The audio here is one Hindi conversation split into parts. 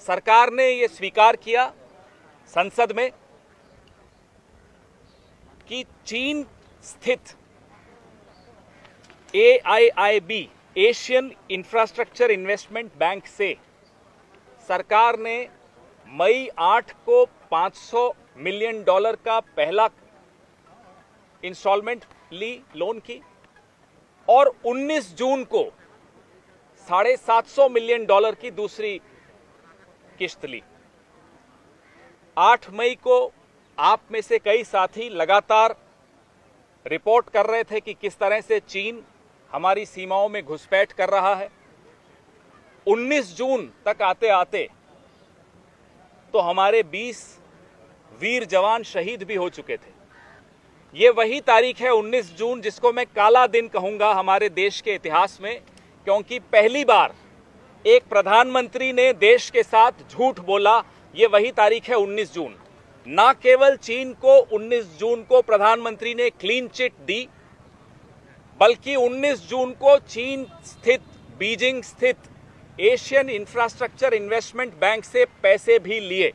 सरकार ने ये स्वीकार किया संसद में कि चीन स्थित AIIB Asian infrastructure investment bank से सरकार ने मई 8 को $500 मिलियन का पहला इंस्टॉलमेंट ली लोन की और 19 जून को $750 मिलियन की दूसरी किश्त ली। 8 मई को आप में से कई साथी लगातार रिपोर्ट कर रहे थे कि किस तरह से चीन हमारी सीमाओं में घुसपैठ कर रहा है। 19 जून तक आते आते तो हमारे 20 वीर जवान शहीद भी हो चुके थे। ये वही तारीख है 19 जून जिसको मैं काला दिन कहूंगा हमारे देश के इतिहास में, क्योंकि पहली बार एक प्रधानमंत्री ने देश के साथ झूठ बोला। ये वही तारीख है 19 जून। ना केवल चीन को 19 जून को प्रधानमंत्री ने क्लीन चिट दी, बल्कि 19 जून को चीन स्थित बीजिंग स्थित एशियन इंफ्रास्ट्रक्चर इन्वेस्टमेंट बैंक से पैसे भी लिए।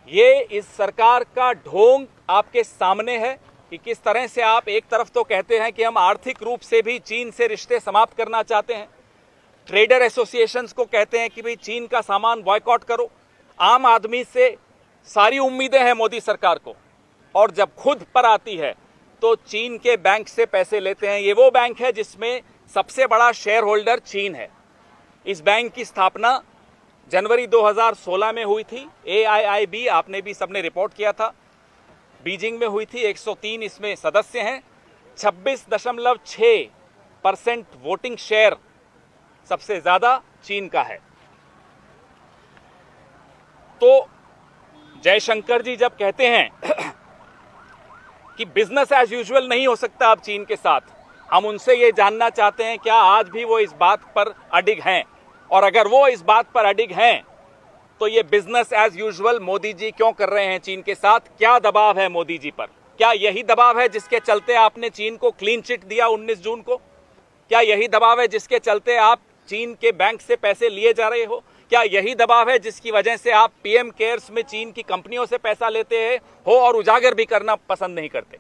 ये इस सरकार का ढोंग आपके सामने है कि किस तरह से आप एक तरफ तो कहते हैं कि हम आर्थिक रूप से भी चीन से रिश्ते समाप्त करना चाहते हैं, ट्रेडर एसोसिएशंस को कहते हैं कि भाई चीन का सामान बॉयकॉट करो। आम आदमी से सारी उम्मीदें हैं मोदी सरकार को, और जब खुद पर आती है तो चीन के बैंक से पैसे लेते हैं। ये वो बैंक है जिसमें सबसे बड़ा शेयर होल्डर चीन है। इस बैंक की स्थापना जनवरी 2016 में हुई थी। AIIB आपने भी सबने रिपोर्ट किया था, बीजिंग में हुई थी। 103 इसमें सदस्य हैं। 26.6% वोटिंग शेयर सबसे ज्यादा चीन का है। तो जयशंकर जी जब कहते हैं कि बिजनेस एज यूजुअल नहीं हो सकता अब चीन के साथ, हम उनसे ये जानना चाहते हैं क्या आज भी वो इस बात पर अडिग हैं, और अगर वो इस बात पर अडिग हैं तो ये business as usual Modi ji क्यों कर रहे हैं चीन के साथ? क्या दबाव है मोदी जी पर? क्या यही दबाव है जिसके चलते आपने चीन को क्लीन चिट दिया 19 जून को? क्या यही दबाव है जिसके चलते आप चीन के बैंक से पैसे लिए जा रहे हो? क्या यही दबाव है जिसकी वजह से आप PM केयर्स में चीन की कंपनियों से पैसा लेते हो और उजागर भी करना पसंद नहीं करते?